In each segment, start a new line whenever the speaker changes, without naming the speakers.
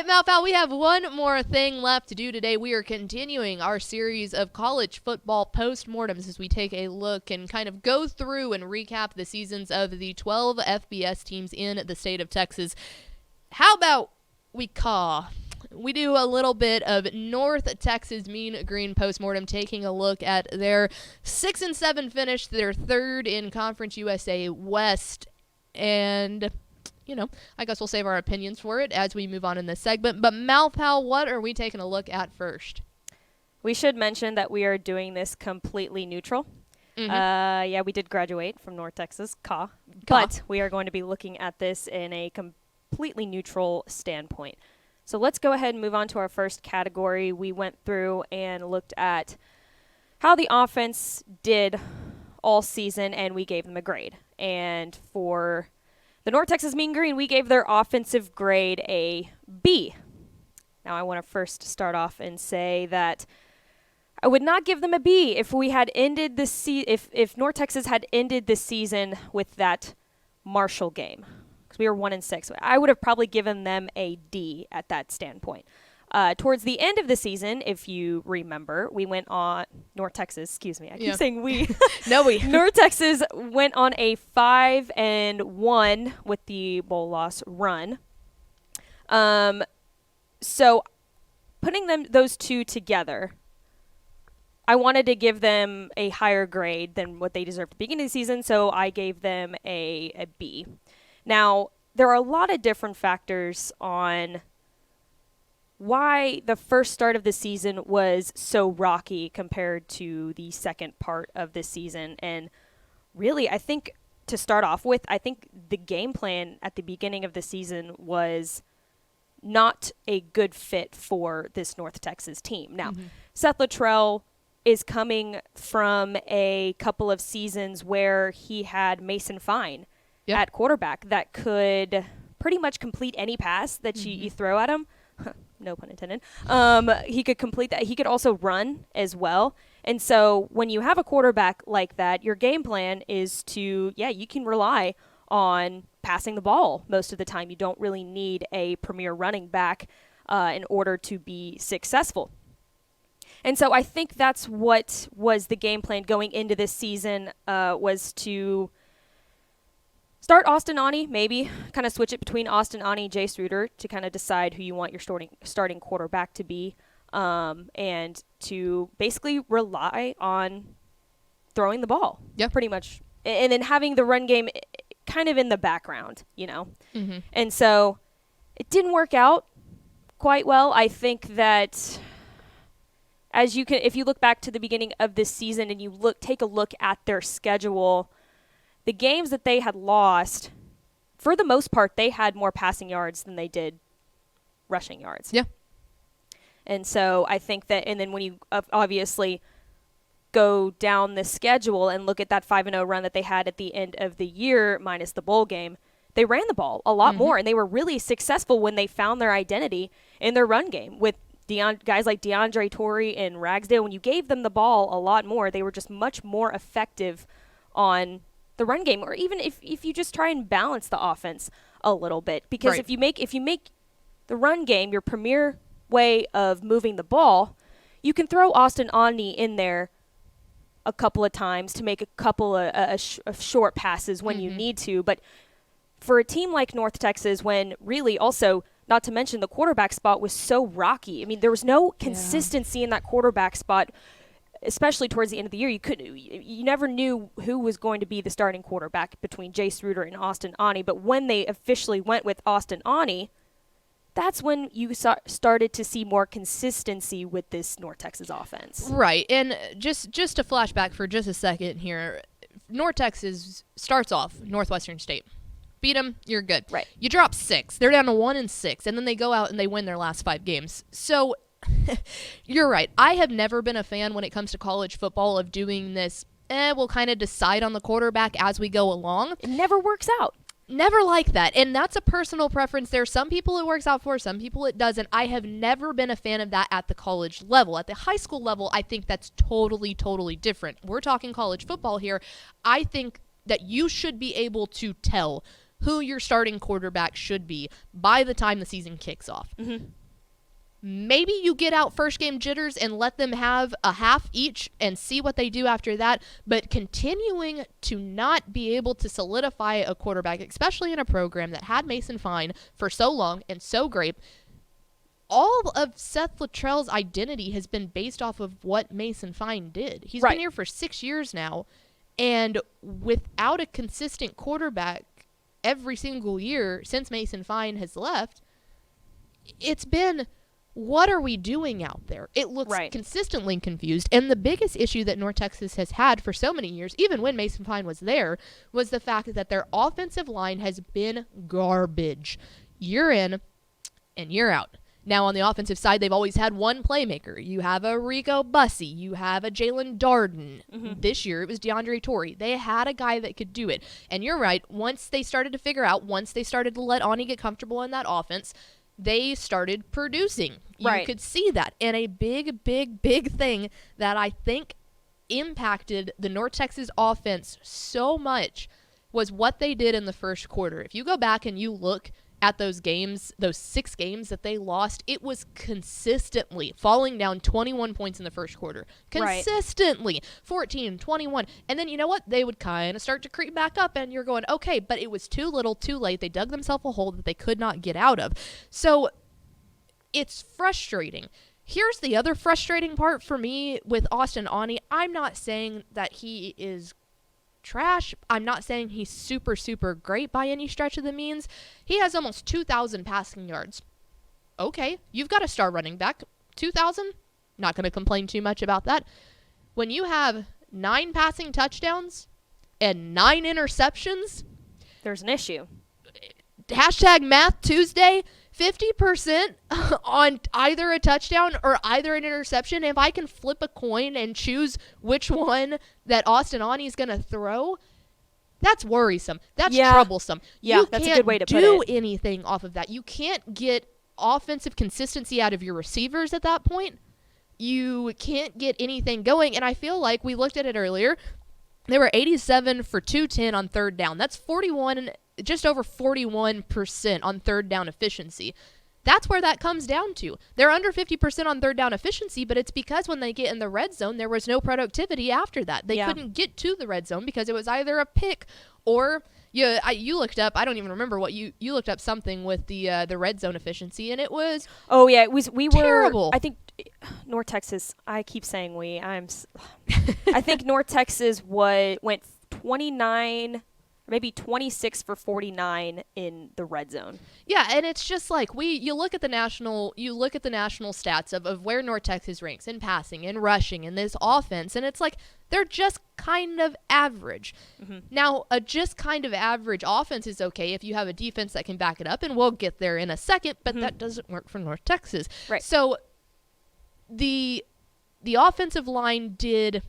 Malfow, we have one more thing left to do today. We are continuing our series of college football postmortems as we take a look and kind of go through and recap the seasons of the 12 FBS teams in the state of Texas. How about we do a little bit of North Texas Mean Green postmortem, taking a look at their 6-7 finish, their third in Conference USA West, and I guess we'll save our opinions for it as we move on in this segment. But Malfow, what are we taking a look at first?
We should mention that we are doing this completely neutral.
Mm-hmm.
We did graduate from North Texas, but we are going to be looking at this in a completely neutral standpoint. So let's go ahead and move on to our first category. We went through and looked at how the offense did all season, and we gave them a grade. And for the North Texas Mean Green, we gave their offensive grade a B. Now, I want to first start off and say that I would not give them a B if we had ended the if North Texas had ended the season with that Marshall game, because we were 1-6. I would have probably given them a D at that standpoint. Towards the end of the season, if you remember, we went on North Texas. Excuse me, I keep saying we.
No, we.
North Texas went on a 5-1 with the bowl loss run. So putting those two together, I wanted to give them a higher grade than what they deserved at the beginning of the season, so I gave them a B. Now, there are a lot of different factors on why the first start of the season was so rocky compared to the second part of the season. And really, I think to start off with, I think the game plan at the beginning of the season was not a good fit for this North Texas team. Now, Seth Luttrell is coming from a couple of seasons where he had Mason Fine at quarterback that could pretty much complete any pass that you throw at him. No pun intended. He could complete that. He could also run as well. And so when you have a quarterback like that, your game plan is to, you can rely on passing the ball most of the time. You don't really need a premier running back in order to be successful. And so I think that's what was the game plan going into this season, was to start Austin Aune, maybe kind of switch it between Austin Aune, Jace Ruder to kind of decide who you want your starting quarterback to be, and to basically rely on throwing the ball, pretty much, and then having the run game kind of in the background, And so it didn't work out quite well. I think that if you look back to the beginning of this season and you take a look at their schedule, the games that they had lost, for the most part, they had more passing yards than they did rushing yards.
Yeah.
And so I think that, and then when you obviously go down the schedule and look at that 5-0 run that they had at the end of the year, minus the bowl game, they ran the ball a lot more, and they were really successful when they found their identity in their run game with guys like DeAndre, Torrey, and Ragsdale. When you gave them the ball a lot more, they were just much more effective on the run game, or even if you just try and balance the offense a little bit, because if you make the run game your premier way of moving the ball, you can throw Austin Aune in there a couple of times to make a couple of short passes when you need to. But for a team like North Texas, when really also, not to mention the quarterback spot was so rocky. I mean, there was no consistency in that quarterback spot, especially towards the end of the year. You never knew who was going to be the starting quarterback between Jace Ruder and Austin Aune. But when they officially went with Austin Aune, that's when you started to see more consistency with this North Texas offense.
Right. And just to flashback for just a second here, North Texas starts off Northwestern State. Beat them, you're good.
Right.
You drop 6. They're down to 1-6, and then they go out and they win their last 5 games. So you're right. I have never been a fan when it comes to college football of doing this, we'll kind of decide on the quarterback as we go along.
It never works out.
Never like that. And that's a personal preference. There are some people it works out for, some people it doesn't. I have never been a fan of that at the college level. At the high school level, I think that's totally, totally different. We're talking college football here. I think that you should be able to tell who your starting quarterback should be by the time the season kicks off. Maybe you get out first game jitters and let them have a half each and see what they do after that. But continuing to not be able to solidify a quarterback, especially in a program that had Mason Fine for so long and so great, all of Seth Luttrell's identity has been based off of what Mason Fine did. He's been here for 6 years now, and without a consistent quarterback every single year since Mason Fine has left, it's been, what are we doing out there? It looks consistently confused. And the biggest issue that North Texas has had for so many years, even when Mason Fine was there, was the fact that their offensive line has been garbage year in and year out. Now, on the offensive side, they've always had one playmaker. You have a Rico Bussey. You have a Jalen Darden. This year, it was DeAndre Torrey. They had a guy that could do it. And you're right. Once they started to figure out, once they started to let Ani get comfortable in that offense, they started producing. You could see that. And a big, big, big thing that I think impacted the North Texas offense so much was what they did in the first quarter. If you go back and you look at those games, those 6 games that they lost, it was consistently falling down 21 points in the first quarter. Consistently. 14, 21. And then you know what? They would kind of start to creep back up, and you're going, okay, but it was too little, too late. They dug themselves a hole that they could not get out of. So it's frustrating. Here's the other frustrating part for me with Austin Ani. I'm not saying that he is trash. I'm not saying he's super, super great by any stretch of the means. He has almost 2,000 passing yards. Okay, you've got a star running back. 2,000? Not going to complain too much about that. When you have 9 passing touchdowns and 9 interceptions,
there's an issue.
Hashtag Math Tuesday, 50% on either a touchdown or either an interception. If I can flip a coin and choose which one that Austin Ani is going to throw, that's worrisome. That's troublesome.
Yeah, that's a good way to put it. You
can't do anything off of that. You can't get offensive consistency out of your receivers at that point. You can't get anything going. And I feel like we looked at it earlier. They were 87 for 210 on third down. That's 41, just over 41% on third down efficiency. That's where that comes down to. They're under 50% on third down efficiency, but it's because when they get in the red zone, there was no productivity after that. They couldn't get to the red zone because it was either a pick or you looked up. I don't even remember what you looked up something with the red zone efficiency, and it was
we
terrible.
Were I think North Texas. I keep saying we. I think North Texas went 29. Maybe 26 for 49 in the red zone.
Yeah, and it's just like you look at the national stats of where North Texas ranks in passing and rushing in this offense, and it's like they're just kind of average. Now, a just kind of average offense is okay if you have a defense that can back it up, and we'll get there in a second, but that doesn't work for North Texas.
Right.
So the offensive line did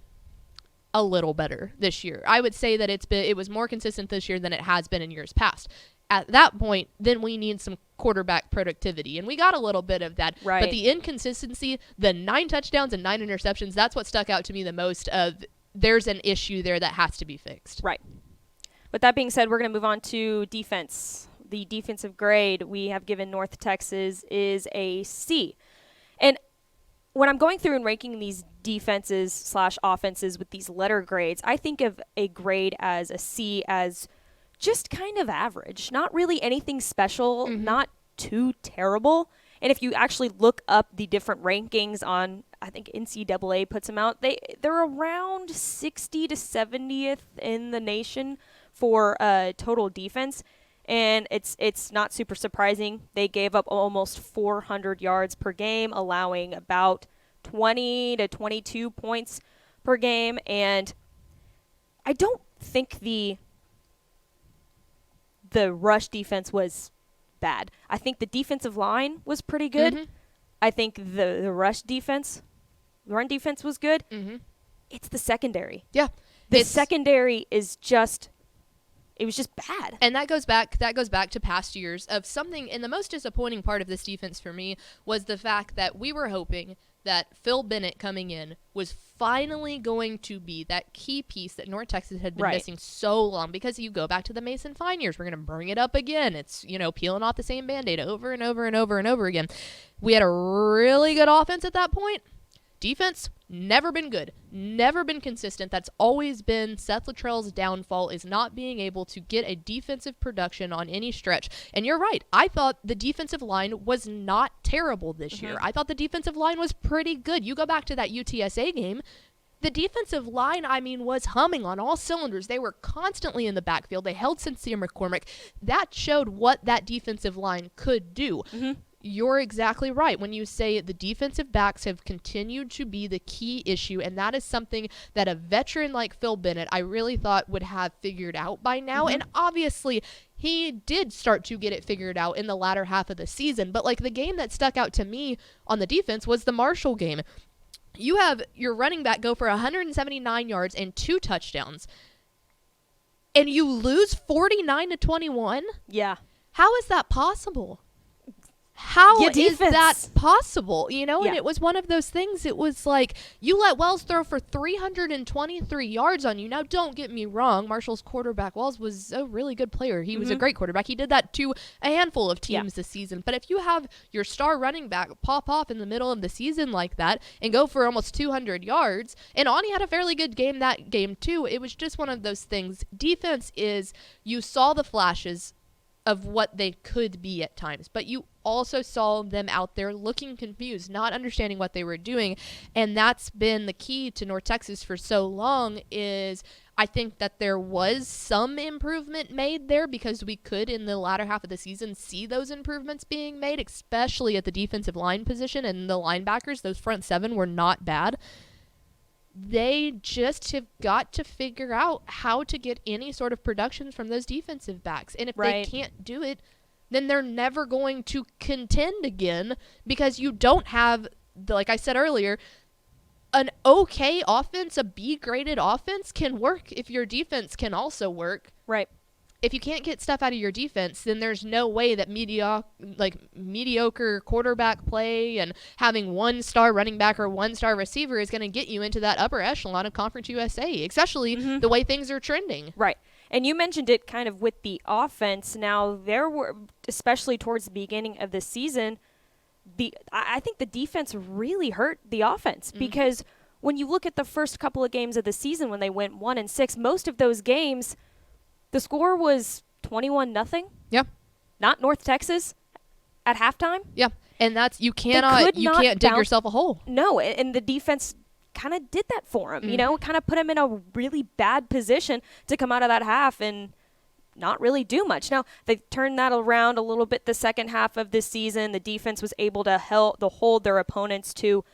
a little better this year. I would say that it was more consistent this year than it has been in years past. At that point, then we need some quarterback productivity, and we got a little bit of that.
Right.
But the inconsistency, the 9 touchdowns and 9 interceptions, that's what stuck out to me the most. Of there's an issue there that has to be fixed.
Right. With that being said, we're going to move on to defense. The defensive grade we have given North Texas is a C. And when I'm going through and ranking these defenses / offenses with these letter grades, I think of a grade as a C as just kind of average. Not really anything special, not too terrible. And if you actually look up the different rankings on, I think NCAA puts them out, they're around 60 to 70th in the nation for total defense. And it's not super surprising. They gave up almost 400 yards per game, allowing about 20 to 22 points per game. And I don't think the rush defense was bad. I think the defensive line was pretty good. I think the run defense was good. It's the secondary.
Yeah.
The secondary is just... It was just bad.
And that goes back to past years of something. And the most disappointing part of this defense for me was the fact that we were hoping that Phil Bennett coming in was finally going to be that key piece that North Texas had been missing so long, because you go back to the Mason Fine years. We're going to bring it up again. It's, peeling off the same Band-Aid over and over and over and over again. We had a really good offense at that point. Defense, never been good, never been consistent. That's always been Seth Luttrell's downfall, is not being able to get a defensive production on any stretch. And you're right. I thought the defensive line was not terrible this year. I thought the defensive line was pretty good. You go back to that UTSA game, the defensive line, was humming on all cylinders. They were constantly in the backfield. They held Sincere McCormick. That showed what that defensive line could do. You're exactly right when you say the defensive backs have continued to be the key issue, and that is something that a veteran like Phil Bennett, I really thought, would have figured out by now. And obviously, he did start to get it figured out in the latter half of the season. But the game that stuck out to me on the defense was the Marshall game. You have your running back go for 179 yards and 2 touchdowns, and you lose 49-21?
Yeah.
How is that possible? How is that possible? And it was one of those things. It was like, you let Wells throw for 323 yards on you. Now, don't get me wrong. Marshall's quarterback, Wells, was a really good player. He was a great quarterback. He did that to a handful of teams this season. But if you have your star running back pop off in the middle of the season like that and go for almost 200 yards, and Ani had a fairly good game that game too, it was just one of those things. Defense is, you saw the flashes of what they could be at times, but you also saw them out there looking confused, not understanding what they were doing. And that's been the key to North Texas for so long. Is I think that there was some improvement made there, because we could in the latter half of the season see those improvements being made, especially at the defensive line position and the linebackers. Those front 7 were not bad. They just have got to figure out how to get any sort of production from those defensive backs. And if they can't do it, then they're never going to contend again, because you don't have, like I said earlier, an okay offense, a B-graded offense can work if your defense can also work.
Right.
If you can't get stuff out of your defense, then there's no way that mediocre quarterback play and having 1-star running back or 1-star receiver is going to get you into that upper echelon of Conference USA, especially the way things are trending.
Right. And you mentioned it kind of with the offense. Now, there were, especially towards the beginning of the season, I think the defense really hurt the offense, because when you look at the first couple of games of the season when they went 1-6, most of those games, the score was 21-0.
Yeah.
Not North Texas at halftime.
Yeah. And that's, you can't dig yourself a hole.
No, and the defense kind of did that for him, kind of put him in a really bad position to come out of that half and not really do much. Now, they turned that around a little bit the second half of this season. The defense was able to hold their opponents to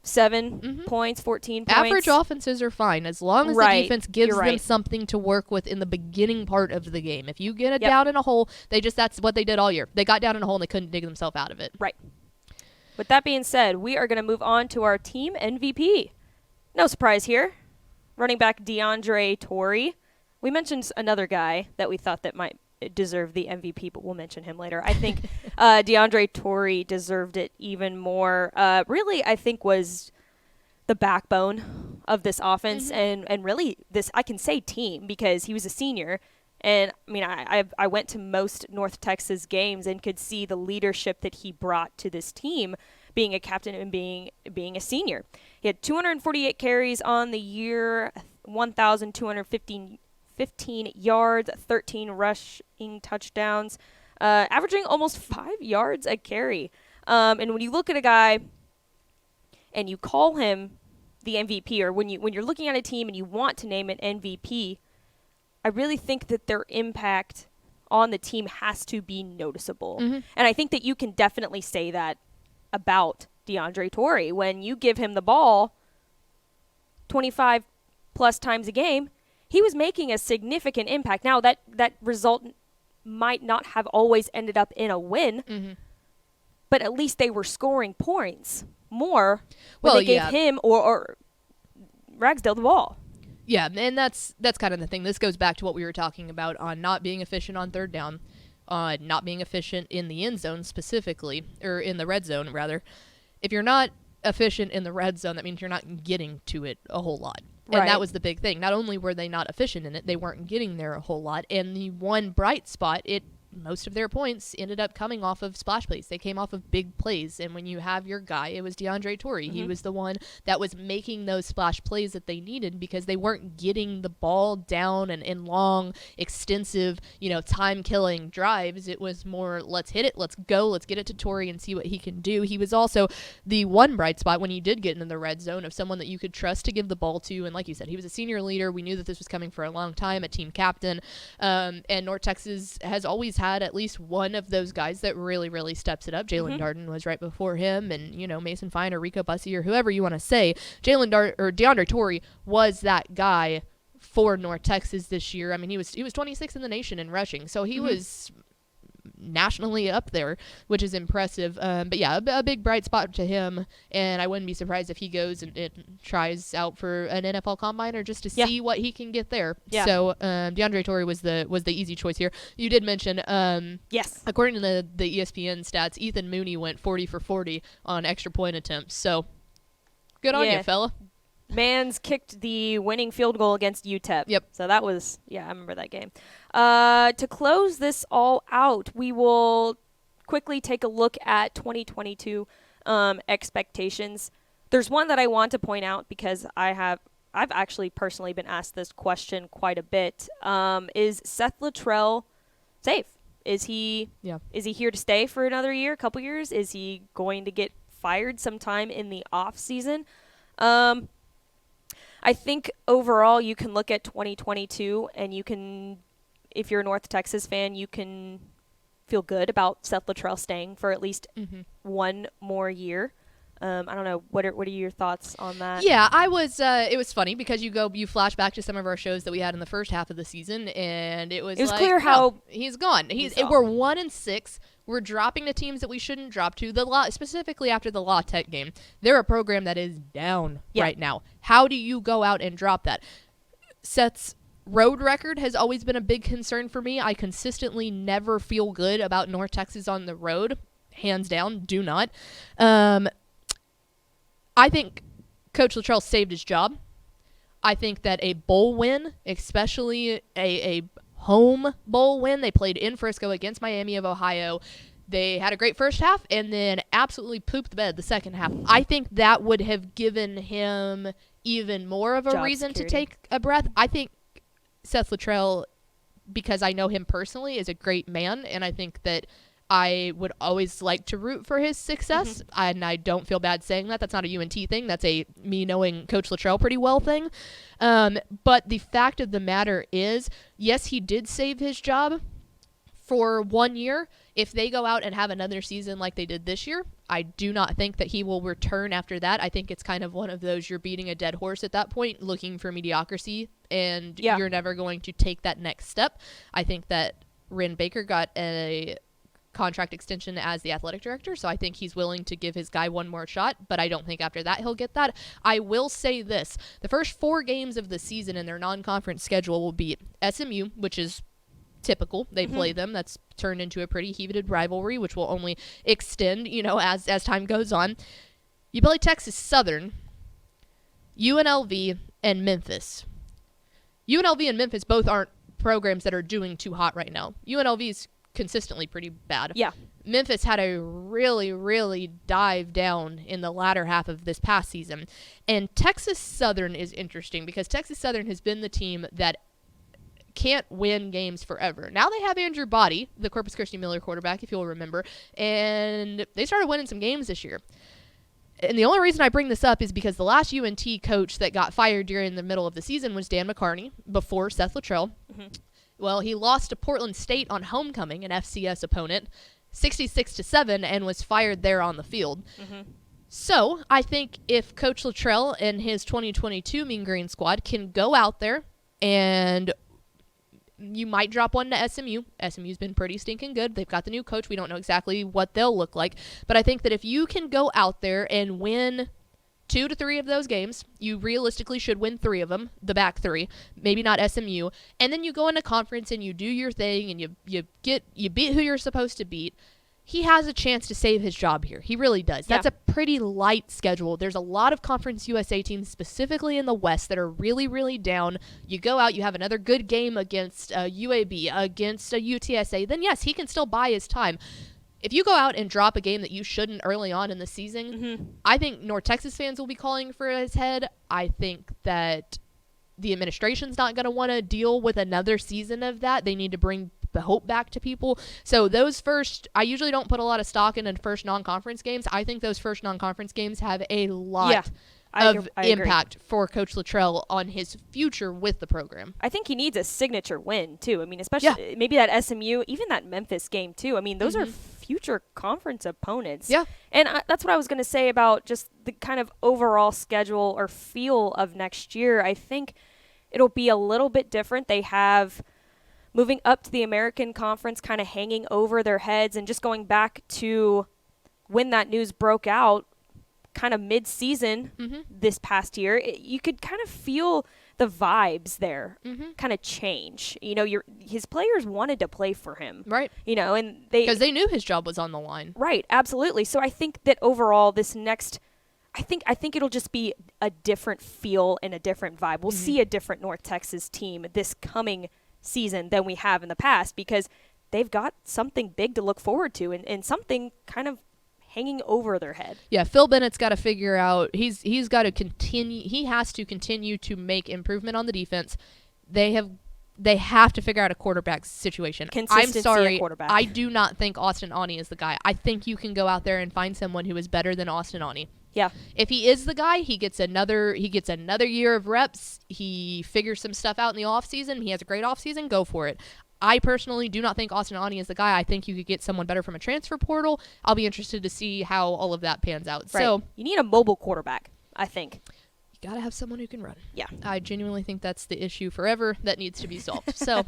7 points, 14 points.
Average offenses are fine as long as the defense gives them something to work with in the beginning part of the game. If you get it down in a hole, that's what they did all year. They got down in a hole and they couldn't dig themselves out of it.
Right. With that being said, we are going to move on to our team MVP. No surprise here. Running back DeAndre Torrey. We mentioned another guy that we thought that might deserve the MVP, but we'll mention him later. I think DeAndre Torrey deserved it even more. Really, I think was the backbone of this offense and really this, I can say team, because he was a senior. And I went to most North Texas games and could see the leadership that he brought to this team, being a captain and being a senior. He had 248 carries on the year, 1,215 yards, 13 rushing touchdowns, averaging almost 5 yards a carry. And when you look at a guy and you call him the MVP, or when you're looking at a team and you want to name an MVP, I really think that their impact on the team has to be noticeable. And I think that you can definitely say that about DeAndre Torrey. When you give him the ball 25 plus times a game, he was making a significant impact. Now, that result might not have always ended up in a win, but at least they were scoring points more when they gave him or Ragsdale the ball.
Yeah, and that's kind of the thing. This goes back to what we were talking about on not being efficient on third down, not being efficient in the end zone specifically, or in the red zone, rather. If you're not efficient in the red zone, that means you're not getting to it a whole lot. And
Right.
that was the big thing. Not only were they not efficient in it, they weren't getting there a whole lot. And the one bright spot, most of their points ended up coming off of splash plays. They came off of big plays. And when you have your guy, it was DeAndre Torrey. He was the one that was making those splash plays that they needed because they weren't getting the ball down and in long, extensive, time-killing drives. It was more, let's hit it, let's go, let's get it to Torrey and see what he can do. He was also the one bright spot when he did get into the red zone of someone that you could trust to give the ball to. And like you said, he was a senior leader. We knew that this was coming for a long time, a team captain. And North Texas has always had at least one of those guys that really, really steps it up. Jalen Darden was right before him, and Mason Fine or Rico Bussey or whoever you want to say. DeAndre Torrey was that guy for North Texas this year. I mean, he was 26th in the nation in rushing, so he was nationally up there, which is impressive. But yeah, a big bright spot to him, and I wouldn't be surprised if he goes and tries out for an NFL Combine or just to see what he can get there.
Yeah.
So DeAndre Torrey was the easy choice here. You did mention,
yes,
according to the ESPN stats, Ethan Mooney went 40 for 40 on extra point attempts. So good on you, fella.
Mans kicked the winning field goal against UTEP.
Yep.
So that was, I remember that game. To close this all out, we will quickly take a look at 2022 expectations. There's one that I want to point out because I've actually personally been asked this question quite a bit. Is Seth Luttrell safe? Is he here to stay for another year, a couple years? Is he going to get fired sometime in the off season? I think overall you can look at 2022 and you can, if you're a North Texas fan, you can feel good about Seth Luttrell staying for at least one more year. I don't know. What are your thoughts on that?
Yeah, I was. It was funny because you flash back to some of our shows that we had in the first half of the season, and it was like,
clear how
he's gone. We're 1-6. We're dropping to teams that we shouldn't drop to. Specifically after the La Tech game, they're a program that is down right now. How do you go out and drop that? Seth's road record has always been a big concern for me. I consistently never feel good about North Texas on the road. Hands down, do not. I think Coach Luttrell saved his job. I think that a bowl win, especially a home bowl win, they played in Frisco against Miami of Ohio. They had a great first half and then absolutely pooped the bed the second half. I think that would have given him even more of a reason to take a breath. I think Seth Luttrell, because I know him personally, is a great man, and I think that I would always like to root for his success, and I don't feel bad saying that. That's not a UNT thing. That's a me knowing Coach Luttrell pretty well thing. But the fact of the matter is, yes, he did save his job for 1 year. If they go out and have another season like they did this year, I do not think that he will return after that. I think it's kind of one of those, you're beating a dead horse at that point, looking for mediocrity, and you're never going to take that next step. I think that Ren Baker got a contract extension as the athletic director, so I think he's willing to give his guy one more shot, but I don't think after that he'll get that. I will say this: the first 4 games of the season in their non-conference schedule will be SMU, which is typical. They play them. That's turned into a pretty heated rivalry, which will only extend, as time goes on. You play Texas Southern, UNLV, and Memphis. UNLV and Memphis both aren't programs that are doing too hot right now. UNLV is consistently pretty bad.
Yeah.
Memphis had a really, really dive down in the latter half of this past season. And Texas Southern is interesting because Texas Southern has been the team that can't win games forever. Now they have Andrew Body, the Corpus Christi Miller quarterback, if you'll remember, and they started winning some games this year. And the only reason I bring this up is because the last UNT coach that got fired during the middle of the season was Dan McCarney, before Seth Luttrell. Well, he lost to Portland State on homecoming, an FCS opponent, 66-7, and was fired there on the field. So I think if Coach Luttrell and his 2022 Mean Green squad can go out there, and you might drop one to SMU. SMU's been pretty stinking good. They've got the new coach. We don't know exactly what they'll look like. But I think that if you can go out there and win 2 to 3 of those games, you realistically should win 3 of them, the back 3, maybe not SMU, and then you go into conference and you do your thing and you beat who you're supposed to beat. he has a chance to save his job here. He really does. That's a pretty light schedule. There's a lot of Conference USA teams, specifically in the West, that are really, really down. You go out, you have another good game against UAB, against UTSA, then yes, he can still buy his time. If you go out and drop a game that you shouldn't early on in the season, I think North Texas fans will be calling for his head. I think that the administration's not going to want to deal with another season of that. They need to bring the hope back to people. So those first, I usually don't put a lot of stock in first non-conference games. I think those first non-conference games have a lot of impact for Coach Luttrell on his future with the program.
I think he needs a signature win too. I mean, especially maybe that SMU, even that Memphis game too. I mean, those are future conference opponents. Yeah. And that's what I was going to say about just the kind of overall schedule or feel of next year. I think it'll be a little bit different. They have moving up to the American Conference kind of hanging over their heads, and just going back to when that news broke out kind of mid-season this past year, you could kind of feel the vibes there kind of change. You know, his players wanted to play for him. Right. You know, and
because they knew his job was on the line.
Right, absolutely. So I think that overall this next I think it'll just be a different feel and a different vibe. We'll see a different North Texas team this coming season than we have in the past, because they've got something big to look forward to and something kind of hanging over their head.
Yeah, Phil Bennett's got to figure out, he has to continue to make improvement on the defense. They have to figure out a quarterback situation.
Consistency
I'm sorry,
at quarterback.
I do not think Austin Aune is the guy. I think you can go out there and find someone who is better than Austin Aune.
Yeah.
If he is the guy, he gets another year of reps. He figures some stuff out in the offseason. He has a great offseason. Go for it. I personally do not think Austin Aune is the guy. I think you could get someone better from a transfer portal. I'll be interested to see how all of that pans out.
Right. So you need a mobile quarterback, I think.
You got to have someone who can run.
Yeah.
I genuinely think that's the issue forever that needs to be solved. So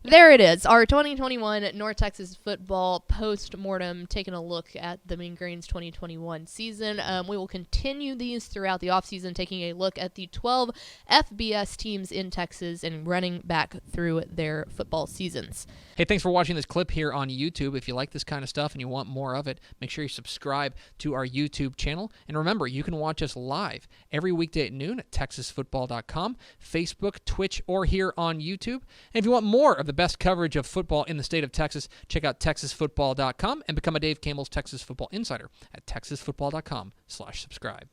there it is, our 2021 North Texas football post-mortem, taking a look at the Mean Green's 2021 season. We will continue these throughout the offseason, taking a look at the 12 FBS teams in Texas and running back through their football seasons.
Hey, thanks for watching this clip here on YouTube. If you like this kind of stuff and you want more of it, make sure you subscribe to our YouTube channel. And remember, you can watch us live every weekday at noon at texasfootball.com, Facebook, Twitch, or here on YouTube. And if you want more of the best coverage of football in the state of Texas, check out texasfootball.com and become a Dave Campbell's Texas Football Insider at texasfootball.com/subscribe.